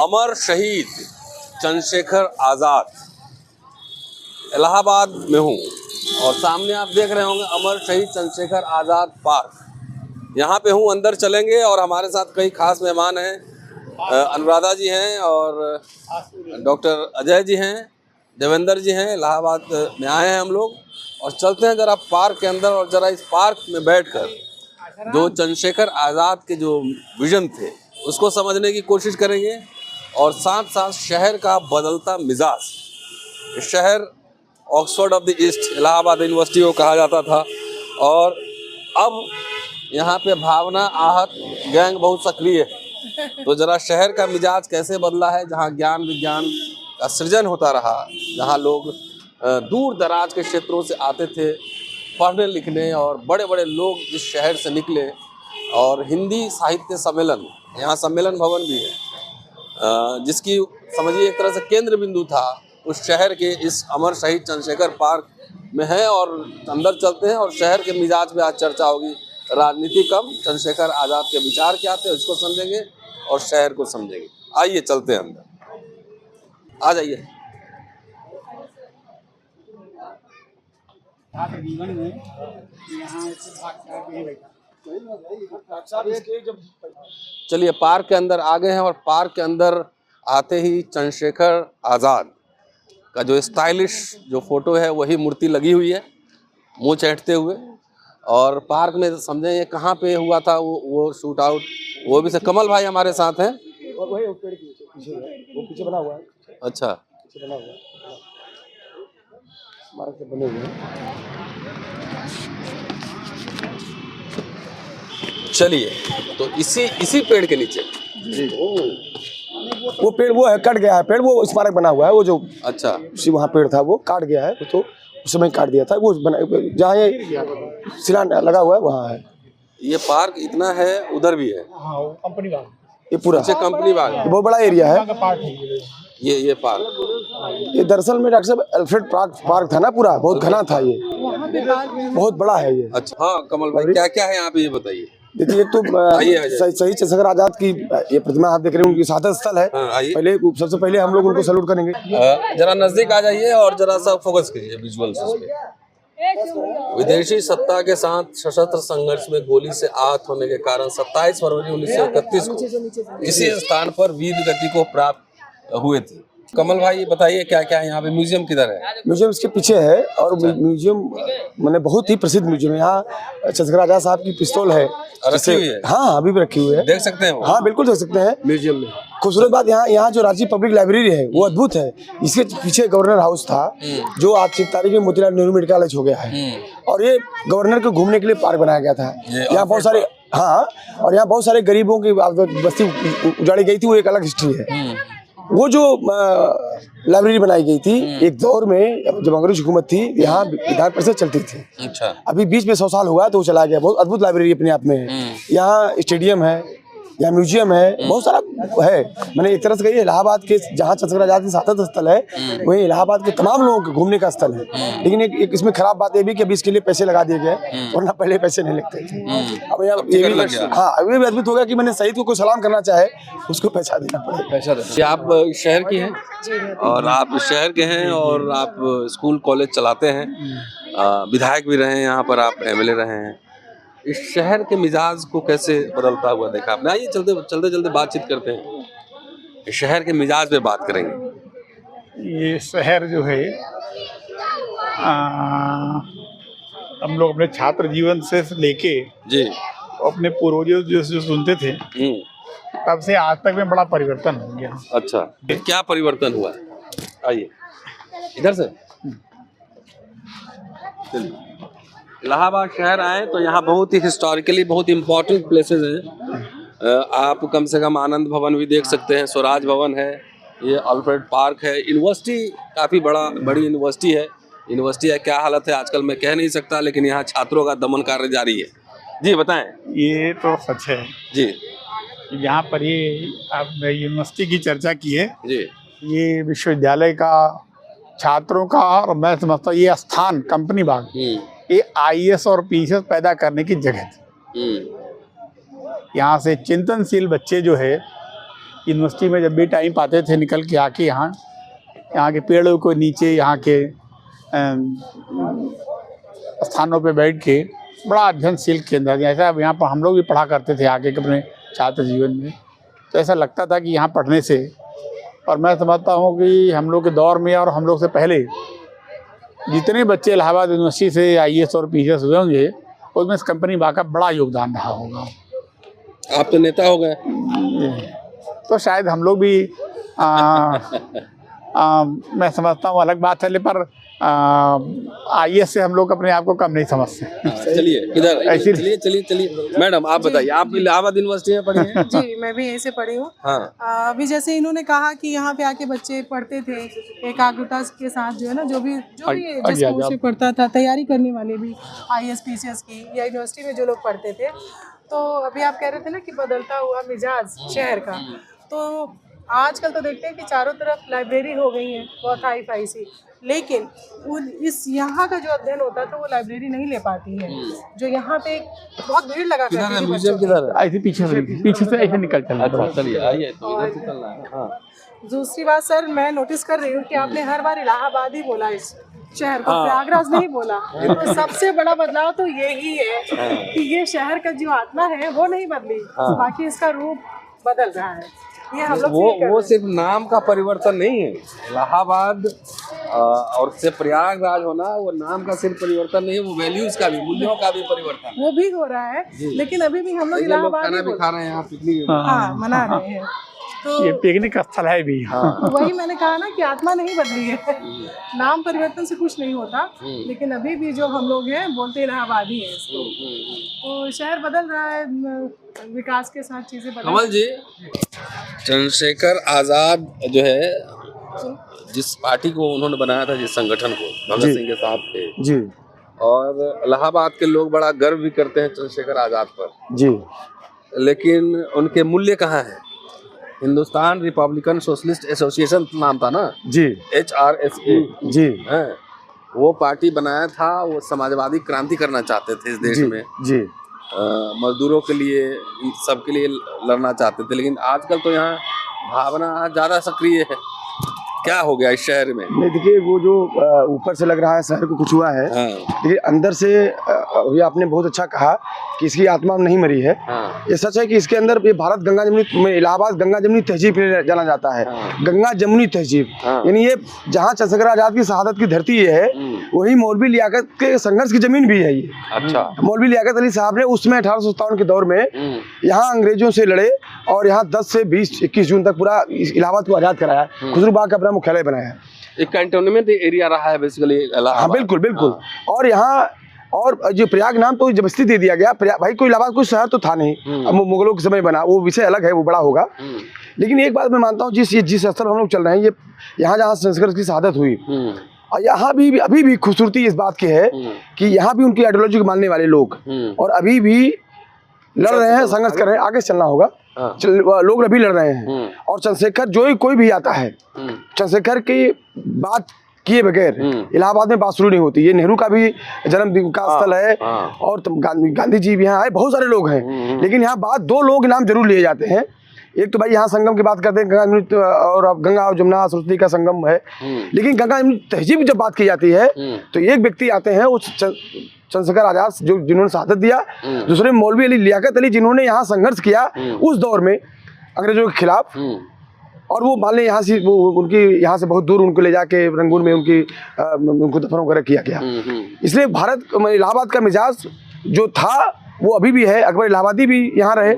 अमर शहीद चंद्रशेखर आज़ाद इलाहाबाद में हूँ और सामने आप देख रहे होंगे अमर शहीद चंद्रशेखर आज़ाद पार्क। यहाँ पे हूँ, अंदर चलेंगे और हमारे साथ कई खास मेहमान हैं। अनुराधा जी हैं और डॉक्टर अजय जी हैं, देवेंद्र जी हैं। इलाहाबाद में आए हैं हम लोग और चलते हैं ज़रा पार्क के अंदर और ज़रा इस पार्क में बैठकर जो चंद्रशेखर आज़ाद के जो विजन थे उसको समझने की कोशिश करेंगे और साथ साथ शहर का बदलता मिजाज। शहर Oxford of the east Allahabad university को कहा जाता था और अब यहाँ पे भावना आहत गैंग बहुत सक्रिय है। तो ज़रा शहर का मिजाज कैसे बदला है, जहाँ ज्ञान विज्ञान का सृजन होता रहा, जहाँ लोग दूर दराज के क्षेत्रों से आते थे पढ़ने लिखने और बड़े बड़े लोग जिस शहर से निकले, और हिंदी साहित्य सम्मेलन, यहाँ सम्मेलन भवन भी है जिसकी समझिए एक तरह से केंद्र बिंदु था, उस शहर के इस अमर शहीद चंद्रशेखर पार्क में है। और अंदर चलते हैं और शहर के मिजाज पे आज चर्चा होगी। राजनीति कम, चंद्रशेखर आज़ाद के विचार क्या थे उसको समझेंगे और शहर को समझेंगे। आइए चलते हैं अंदर, आ जाइए। चलिए पार्क के अंदर आ गए हैं और पार्क के अंदर आते ही चंद्रशेखर आज़ाद का जो स्टाइलिश जो फोटो है वही मूर्ति लगी हुई है मुंह चैंटते हुए। और पार्क में समझें ये कहाँ पे हुआ था वो शूट आउट, वो भी से कमल भाई हमारे साथ हैं। वो पेड़ के पीछे बना हुआ है। अच्छा, पीछे बना हुआ है, स्मारक से बने हुए हैं। चलिए तो इसी पेड़ के नीचे वो पेड़ वो है, कट गया है पेड़, वो स्मारक बना हुआ है। वो जो अच्छा वहाँ पेड़ था वो काट गया है, तो उस समय काट दिया था। वो बना जहाँ ये शिला लगा हुआ है वहाँ है। ये पार्क इतना है, उधर भी है कंपनी बाग, ये पूरा कंपनी बाग बहुत बड़ा एरिया है। ये पार्क, ये दरअसल में डॉक्टर साहब अल्फ्रेड पार्क था ना, पूरा बहुत घना था, ये बहुत बड़ा है ये। अच्छा हाँ कमल भाई, क्या क्या है यहाँ पे ये बताइए। देखिए एक तो शहीद चंद्रशेखर आज़ाद की ये प्रतिमा आप देख रहे हैं, उनकी शहादत स्थल है। पहले सबसे पहले हम लोग उनको सैल्यूट करेंगे। जरा नजदीक आ जाइए और जरा सा फोकस कीजिए विजुअल्स पे। विदेशी सत्ता के साथ सशस्त्र संघर्ष में गोली से आहत होने के कारण 27 फरवरी 1931 को इसी स्थान पर वीर गति को प्राप्त हुए थे। कमल भाई बताइए क्या क्या है यहाँ पे, म्यूजियम किधर है? म्यूजियम इसके पीछे है और म्यूजियम मैंने बहुत ही प्रसिद्ध म्यूजियम है। यहाँ चंद्रशेखर आज़ाद साहब की पिस्तौल है, रखी हुई है। हाँ अभी भी रखी हुई है, देख सकते हैं। हाँ बिल्कुल देख सकते हैं म्यूजियम में। खूबसूरत बात यहाँ जो रांची पब्लिक लाइब्रेरी है वो अद्भुत है। इसके पीछे गवर्नर हाउस था जो आज की तारीख में मोतीलाल नेहरू मेडिकल कॉलेज हो गया है। और ये गवर्नर को घूमने के लिए पार्क बनाया गया था। यहाँ बहुत सारे, हाँ, और यहाँ बहुत सारे गरीबों की बस्ती उजाड़ी गई थी, वो एक अलग हिस्ट्री है। वो जो लाइब्रेरी बनाई गई थी एक दौर में जब अंग्रेज हुकूमत थी, यहाँ विधान परिषद चलती थी। अच्छा। अभी बीच में 100 साल हुआ तो वो चला गया। बहुत अद्भुत लाइब्रेरी अपने आप में है। यहाँ स्टेडियम है, यहाँ म्यूजियम है, बहुत सारा है। मैंने एक तरह से कही इलाहाबाद के जहाँ चंद्रशेखर आज़ाद की शहादत स्थल है वहीं इलाहाबाद के तमाम लोगों के घूमने का स्थल है। लेकिन एक इसमें खराब बात ये भी कि अभी इसके लिए पैसे लगा दिए गए, वरना पहले पैसे नहीं लगते थे। अब ये भी हाँ अभी भी अद्भुत होगा कि मैंने शहीद को कोई सलाम करना चाहे उसको पैसा देना पड़ेगा। आप शहर की हैं और आप शहर के हैं और आप स्कूल कॉलेज चलाते हैं, विधायक भी रहे हैं, यहाँ पर आप MLA रहे हैं। इस शहर के मिजाज को कैसे बदलता हुआ देखा आपने? आइए चलते चलते बातचीत करते हैं, इस शहर के मिजाज पे बात करेंगे। ये शहर जो है हम लोग अपने छात्र जीवन से लेके जी अपने पूर्वजों जो सुनते थे तब से आज तक में बड़ा परिवर्तन हो गया। अच्छा, क्या परिवर्तन हुआ? आइए इधर से। इलाहाबाद शहर आए तो यहाँ बहुत ही हिस्टोरिकली बहुत इम्पोर्टेंट प्लेसेस हैं। आप कम से कम आनंद भवन भी देख सकते हैं, स्वराज भवन है, ये अल्फ्रेड पार्क है, यूनिवर्सिटी काफ़ी बड़ी यूनिवर्सिटी है। यूनिवर्सिटी है क्या हालत है आजकल मैं कह नहीं सकता, लेकिन यहाँ छात्रों का दमन कार्य जारी है। जी बताएं। ये तो सच है जी, यहाँ पर ये आप यूनिवर्सिटी की चर्चा की है जी, ये विश्वविद्यालय का, छात्रों का, और मैं समझता हूँ ये स्थान कंपनी बाग ये IAS और PCS पैदा करने की जगह थी। यहाँ से चिंतनशील बच्चे जो है यूनिवर्सिटी में जब भी टाइम पाते थे निकल के आके यहाँ के पेड़ों को नीचे, यहाँ के स्थानों पे बैठ के बड़ा अध्ययनशील केंद्र, जैसा अब यहाँ पर हम लोग भी पढ़ा करते थे आगे के अपने छात्र जीवन में, तो ऐसा लगता था कि यहाँ पढ़ने से, और मैं समझता हूँ कि हम लोग के दौर में और हम लोग से पहले जितने बच्चे इलाहाबाद यूनिवर्सिटी से IAS और PCS हुए होंगे, उसमें इस कंपनी बाग का बड़ा योगदान रहा होगा। आप तो नेता हो गए, तो शायद हम लोग भी मैं समझता हूँ अलग बात है, पर IAS से हम लोग अपने आप को कम नहीं समझते। चलिए इधर, चलिए मैडम आप बताइए, आप इलाहाबाद यूनिवर्सिटी में पढ़ी हैं? जी, मैं भी यहीं से पढ़ी हूँ। हाँ। अभी जैसे इन्होंने कहा कि यहाँ पे आके बच्चे पढ़ते थे एकाग्रता के साथ, जो है ना, जो भी जिस स्कूल से पढ़ता था, तैयारी करने वाले भी IAS PCS की या यूनिवर्सिटी में जो लोग पढ़ते थे, तो अभी आप कह रहे थे ना कि बदलता हुआ मिजाज शहर का, तो आजकल तो देखते हैं कि चारों तरफ लाइब्रेरी हो गई है बहुत हाई फाई सी, लेकिन इस यहाँ का जो अध्ययन होता है तो वो लाइब्रेरी नहीं ले पाती है, जो यहाँ पे बहुत भीड़ लगा करती थी बच्चों की। ऐसे पीछे से ऐसे निकल चलना। चलिए आइए, तो इधर से चलना है। हाँ। दूसरी बात सर, मैं नोटिस कर रही हूँ कि आपने हर बार इलाहाबाद ही बोला इस शहर को, प्रयागराज नहीं बोला। तो सबसे बड़ा बदलाव तो यही है कि ये शहर का जो आत्मा है वो नहीं बदली, बाकी इसका रूप बदल रहा है। ये हम लोग वो सिर्फ नाम का परिवर्तन नहीं है। इलाहाबाद और से प्रयागराज होना, वो नाम का सिर्फ परिवर्तन नहीं है, वो वैल्यूज का भी, मूल्यों का भी परिवर्तन वो भी हो रहा है, लेकिन अभी भी हम लोग इलाहाबाद खाना भी खा रहे हैं यहाँ, पिकनिक मना रहे हैं। तो ये पिकनिक स्थल है भी। तो वही मैंने कहा ना कि आत्मा नहीं बदली है, नाम परिवर्तन से कुछ नहीं होता, लेकिन अभी भी जो हम लोग हैं बोलते इलाहाबाद ही है इसको। तो शहर बदल रहा है, विकास के साथ चीजें बदल। कमल जी, चंद्रशेखर आजाद जो है, जिस पार्टी को उन्होंने बनाया था, जिस संगठन को, भगत सिंह के साथ थे जी, और इलाहाबाद के लोग बड़ा गर्व भी करते हैं चंद्रशेखर आजाद पर जी, लेकिन उनके मूल्य कहाँ है? हिंदुस्तान रिपब्लिकन सोशलिस्ट एसोसिएशन नाम था ना जी, HRSA जी, है, वो पार्टी बनाया था, वो समाजवादी क्रांति करना चाहते थे इस देश जी, में, जी, मजदूरों के लिए, सबके लिए लड़ना चाहते थे, लेकिन आजकल तो यहाँ भावना ज़्यादा सक्रिय है। क्या हो गया इस शहर में? नहीं देखिए, वो जो ऊपर से लग रहा है शहर को कुछ हुआ है, देखिए अंदर से ये आपने बहुत अच्छा कहा कि इसकी आत्मा नहीं मरी है। ये सच है कि इसके अंदर ये भारत गंगा जमुनी में, इलाहाबाद गंगा जमुनी तहजीब के लिए जाना जाता है। गंगा जमुनी तहजीब यानी ये जहाँ चंद्रशेखर आजाद की शहादत की धरती है, वही मौलवी लियाकत के संघर्ष की जमीन भी है ये। अच्छा। मौलवी लियाकत अली साहब ने उसमें 1857 के दौर में यहाँ अंग्रेजों से लड़े और यहाँ 10 से 21 जून तक पूरा इलाहाबाद को आजाद कराया, खुसरू बाग का अपना मुख्यालय बनाया है। एक कैंटोनमेंट एरिया रहा है बेसिकली इलाहाबाद। हाँ बिल्कुल बिल्कुल। और यहाँ और जो प्रयाग नाम तो जबरदस्ती दे दिया गया, भाई कोई इलाहाबाद कोई शहर तो था नहीं, अब मुगलों के समय बना, वो विषय अलग है, वो बड़ा होगा। लेकिन एक बात मैं मानता हूँ, जिस स्थल हम लोग चल रहे हैं, ये यहाँ जहाँ संस्कृत की शहादत हुई, और यहाँ भी अभी भी खूबसूरती इस बात की है कि यहाँ भी उनकी आइडियोलॉजी को मानने वाले लोग और अभी भी लड़ रहे हैं, संघर्ष कर रहे हैं, आगे चलना होगा। लोग अभी लड़ रहे हैं और चंद्रशेखर जो कोई भी आता है, चंद्रशेखर की बात किए बगैर इलाहाबाद में बात शुरू नहीं होती। ये नेहरू का भी जन्मदिन का स्थल है और गांधी जी भी यहाँ आए, बहुत सारे लोग हैं, लेकिन यहाँ बात दो लोग नाम जरूर लिए जाते हैं। एक तो भाई यहाँ संगम की बात करते हैं, गंगा और अब गंगा और जमुना सरस्वती का संगम है, लेकिन गंगा तहजीब की जब बात की जाती है तो एक व्यक्ति आते हैं, उस चंद्रशेखर आजाद जो जिन्होंने शहादत दिया, दूसरे मौलवी अली लियाकत अली जिन्होंने यहाँ संघर्ष किया उस दौर में अंग्रेजों के खिलाफ, और वो मान लें यहाँ से वो उनकी यहाँ से बहुत दूर उनको ले जाके रंगून में उनको दफन वगैरह किया गया। इसलिए भारत इलाहाबाद का मिजाज जो था वो अभी भी है, अकबर इलाहाबादी भी यहाँ रहे।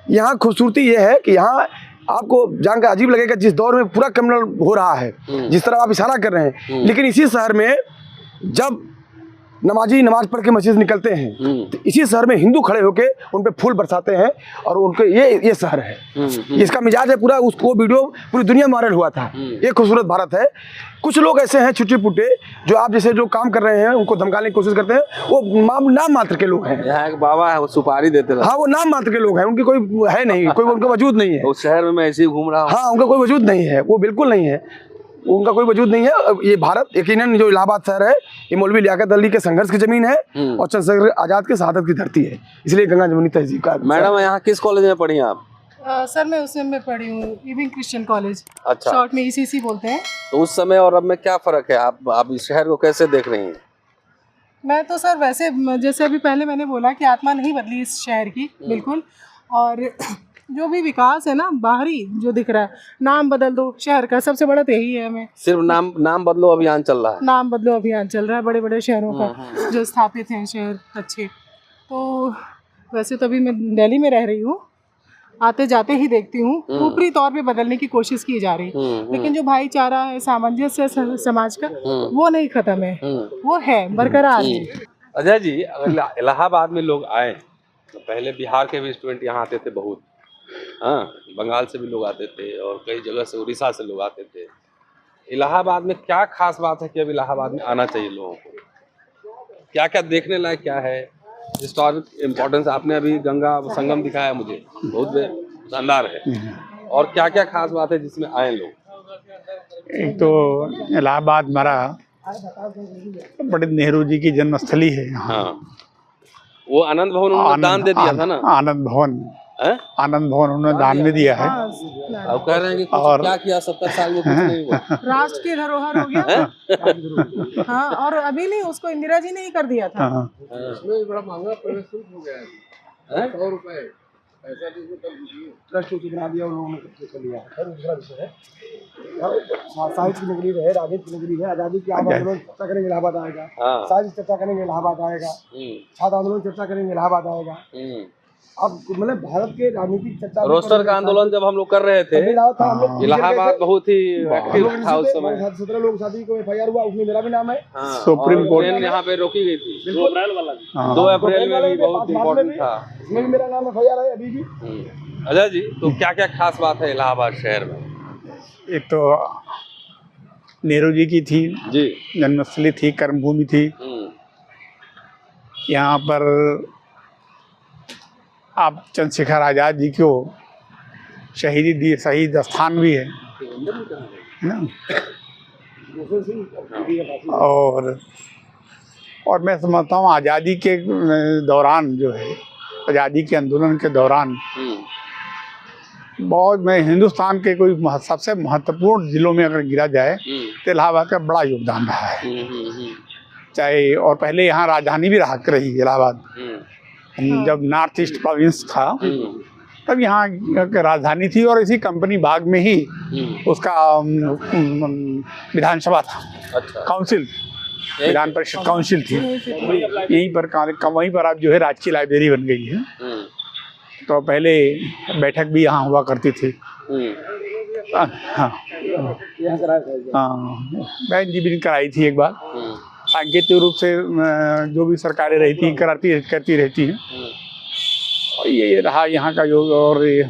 यहाँ खूबसूरती ये है कि यहाँ आपको जानकर अजीब लगेगा, जिस दौर में पूरा क्रिमिनल हो रहा है, जिस तरह आप इशारा कर रहे हैं, लेकिन इसी शहर में जब नमाजी नमाज पढ़ के मस्जिद निकलते हैं तो इसी शहर में हिंदू खड़े होके उन पे फूल बरसाते हैं, और उनके ये शहर है, इसका मिजाज है पूरा। उसको वीडियो पूरी दुनिया में वायरल हुआ था। ये खूबसूरत भारत है। कुछ लोग ऐसे हैं छुट्टे पुट्टे जो आप जैसे जो काम कर रहे हैं उनको धमकाने की कोशिश करते हैं, वो नाम मात्र के लोग हैं। यहाँ एक बाबा है, वो सुपारी देते हैं। हाँ, वो नाम मात्र के लोग हैं, उनकी कोई है नहीं, कोई उनका वजूद नहीं है। उस शहर में मैं ऐसे ही घूम रहा हूँ। हाँ, उनका कोई वजूद नहीं है, वो बिल्कुल नहीं है, उनका कोई वजूद नहीं है। ये भारत यकीनन जो इलाहाबाद शहर है, ये मौलवी लियाकत अली के संघर्ष की जमीन है और चंद्रशेखर आजाद के शहादत की धरती है, इसलिए गंगा जमुनी तहजीब का। मैडम यहाँ किस कॉलेज में पढ़ी आप? सर मैं उस समय पढ़ी हूँ इविंग क्रिश्चियन कॉलेज, अच्छा। शॉर्ट में ईसीसी बोलते हैं। तो उस समय और अब में क्या फर्क है, आप इस शहर को कैसे देख रही हैं? मैं तो सर वैसे जैसे अभी पहले मैंने बोला कि आत्मा नहीं बदली इस शहर की, बिल्कुल। और जो भी विकास है ना बाहरी जो दिख रहा है, नाम बदल दो शहर का, सबसे बड़ा तो यही है। हमें सिर्फ नाम बदलो अभियान चल रहा है। नाम बदलो अभियान चल रहा है बड़े बड़े शहरों का जो स्थापित हैं शहर अच्छे। तो वैसे तो अभी मैं दिल्ली में रह रही हूँ, आते जाते ही देखती हूँ, ऊपरी तौर पे बदलने की कोशिश की जा रही है, लेकिन जो भाईचारा है, सामंजस्य समाज का, वो नहीं खत्म है, वो है, बरकरार है। अजय जी, अगर इलाहाबाद में लोग आए तो पहले बिहार के भी स्टूडेंट यहाँ आते थे बहुत, हाँ, बंगाल से भी लोग आते थे और कई जगह से, उड़ीसा से लोग आते थे। इलाहाबाद में क्या खास बात है कि अब इलाहाबाद में आना चाहिए लोगों को? क्या क्या देखने लायक क्या है, हिस्टोरिक इम्पोर्टेंस? आपने अभी गंगा संगम दिखाया मुझे, बहुत शानदार है। और क्या क्या खास बात है जिसमें आए लोग? एक तो इलाहाबाद हमारा पंडित नेहरू जी की जन्मस्थली है। हाँ, वो आनंद भवन उन्होंने दान दे दिया था ना? आनंद भवन, हैं? आनंद भवन उन्होंने दान में दिया है। अब कह रहे हैं कि कुछ और क्या किया 70 साल में, कुछ नहीं हुआ। राष्ट्र की धरोहर हो गया। हाँ, और अभी नहीं, उसको इंदिरा जी ने ही कर दिया था। हाँ, उसमें बड़ा महंगा प्रवेश शुल्क हो गया है, 100 रुपए पैसा ट्रस्ट बना दिया उन्होंने, कर लिया। खैर दूसरा विषय है, साहित्य की नगरी रहे, राजनीति की नगरी है। आज़ादी के आंदोलन चर्चा करेंगे इलाहाबाद आएगा, साहित्य चर्चा करेंगे इलाहाबाद आएगा, छात्र आंदोलन चर्चा करेंगे इलाहाबाद आएगा। अब मतलब भारत के राजनीतिक चर्चा, रोस्टर का आंदोलन जब हम लोग कर रहे थे, इलाहाबाद बहुत ही एक्टिव था उस समय। 17 लोग शादी को FIR हुआ, उसमें मेरा भी नाम है। सुप्रीम कोर्ट ट्रेन यहाँ पे रोकी गई थी 2 अप्रैल वाला, 2 अप्रैल में भी बहुत इम्पोर्टेंट था, इसमें भी मेरा नाम FIR है अभी भी। अजय जी, तो क्या क्या खास बात है इलाहाबाद शहर में? एक तो नेहरू जी की थी जी, जन्मस्थली थी, कर्मभूमि थी। यहाँ पर आप चंद्रशेखर आज़ाद जी को शहीदी दी, शहीद स्थान भी है ना। और मैं समझता हूँ आज़ादी के दौरान जो है, आज़ादी के आंदोलन के दौरान बहुत, मैं हिंदुस्तान के कोई सबसे महत्वपूर्ण जिलों में अगर गिरा जाए तो इलाहाबाद का बड़ा योगदान रहा है। चाहे, और पहले यहाँ राजधानी भी रहा रही इलाहाबाद, जब नॉर्थ ईस्ट प्रोविंस था तब यहाँ की राजधानी थी, और इसी कंपनी बाग में ही उसका विधानसभा था। अच्छा। काउंसिल, विधान परिषद काउंसिल थी यहीं पर। वहीं पर आप जो है राजकीय लाइब्रेरी बन गई है। तो पहले बैठक भी यहाँ हुआ करती थी। हाँ हाँ, मैं जी भी कराई थी एक बार, सांकेतिक रूप से जो भी सरकारें रहती करती रहती हैं। और ये रहा यहाँ का योग। और ये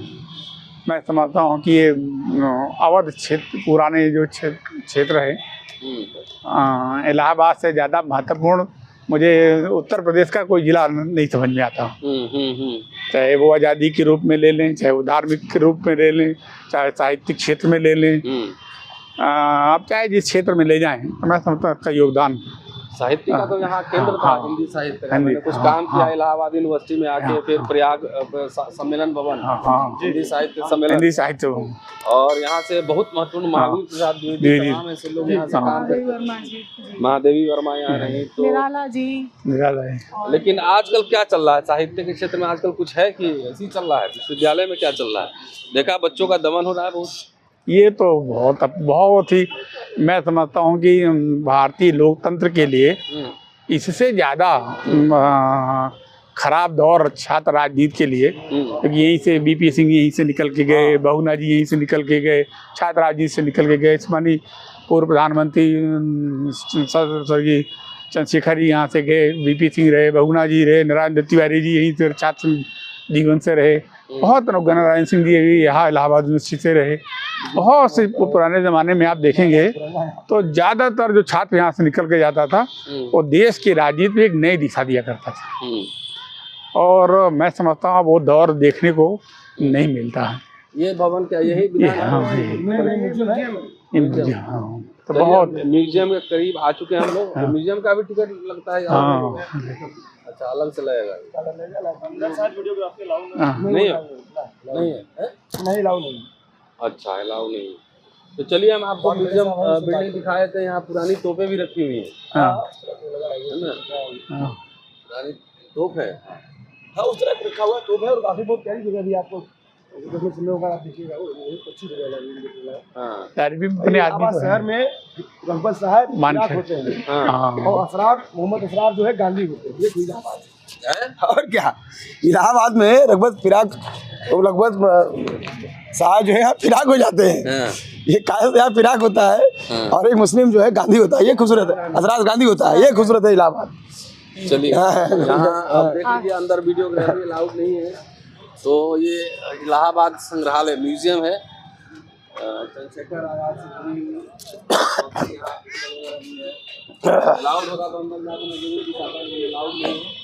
मैं समझता हूँ कि ये अवध क्षेत्र, पुराने जो क्षेत्र है, इलाहाबाद से ज़्यादा महत्वपूर्ण मुझे उत्तर प्रदेश का कोई जिला नहीं समझ में आता। चाहे वो आज़ादी के रूप में ले लें, चाहे वो धार्मिक के रूप में ले लें, चाहे साहित्यिक क्षेत्र में ले लें, आप चाहे जिस क्षेत्र में ले जाएं, मैं समझता हूँ इसका योगदान। साहित्य का तो यहाँ केंद्र था, हिंदी साहित्य का। मैंने कुछ काम किया इलाहाबाद यूनिवर्सिटी में आके, फिर प्रयाग सम्मेलन भवन, हिंदी साहित्य सम्मेलन, हिंदी साहित्य भवन, और यहाँ से बहुत महत्वपूर्ण महावीर प्रसाद द्विवेदी तमाम ऐसे लोग यहाँ से काम करते। महादेवी वर्मा यहाँ रही, तो निराला जी, निराला। लेकिन आजकल क्या चल रहा है साहित्य के क्षेत्र में? आजकल कुछ है कि ऐसी चल रहा है? विश्वविद्यालय में क्या चल रहा है? देखा बच्चों का दमन हो रहा है बहुत। ये तो बहुत ही, मैं समझता हूँ कि भारतीय लोकतंत्र के लिए इससे ज़्यादा खराब दौर छात्र राजनीति के लिए, क्योंकि यहीं से BP सिंह यहीं से निकल के गए, बहुना जी यहीं से निकल के गए, छात्र राजनीति से निकल के गए, स्मरणीय पूर्व प्रधानमंत्री स्वर्गीय चंद्रशेखर जी यहाँ से गए, BP सिंह रहे, बहुना जी रहे, नारायण दत्त तिवारी जी यहीं से छात्र जीवन से रहे, बहुत गणराजन सिंह जी भी यहाँ इलाहाबाद यूनिवर्सिटी से रहे। बहुत से पुराने ज़माने में आप देखेंगे तो ज़्यादातर जो छात्र यहाँ से निकल के जाता था वो देश की राजनीति में एक नई दिशा दिया करता था। और मैं समझता हूँ वो दौर देखने को नहीं मिलता है। ये भवन क्या यही तो बहुत म्यूजियम के करीब आ चुके हैं हम लोग। म्यूजियम का भी टिकट लगता है? अच्छा, अलग से लगेगा? नहीं नहीं है, नहीं अलाउ नहीं। अच्छा, अलाउ नहीं। तो चलिए हम आपको म्यूजियम बिल्डिंग दिखाए थे, यहाँ पुरानी तोपें भी रखी हुई हैं, हाँ है ना? हाँ पुरानी तोप है। हाँ उस तरह रखा हुआ तो है, और काफी बहुत प्यारी जगह भी आपको देखने सुनने होगा, आप देखिएगा वो बहुत अच्छी जगह है। हाँ तारीफ अपने आदमी इलाहाबाद को शहर में रघुपत साहब मान फिराक के। होते हैं, हाँ हाँ और असरार मोहम्मद असरार जो है गांधी होते हैं, ये तो इलाहाबाद है। है? और क्या, इलाहाबाद में रघुपत फिराक, रघुपत साहब जो है यहाँ फिराक हो जाते हैं। हाँ। ये कायद यहाँ फिराक होता है, और एक मुस्लिम जो है गांधी होता है, ये खूबसूरत है। असरार गांधी होता है, ये खूबसूरत है इलाहाबाद। चलिए यहाँ आप देख लीजिए, अंदर वीडियोग्राफी अलाउड नहीं है। तो ये इलाहाबाद संग्रहालय म्यूजियम है, चंद्रशेखर आजाद से जुड़ी हुई अलाउड होगा तो अंदर जाकर मैं जरूर दिखाता हूँ, अलाउड नहीं है।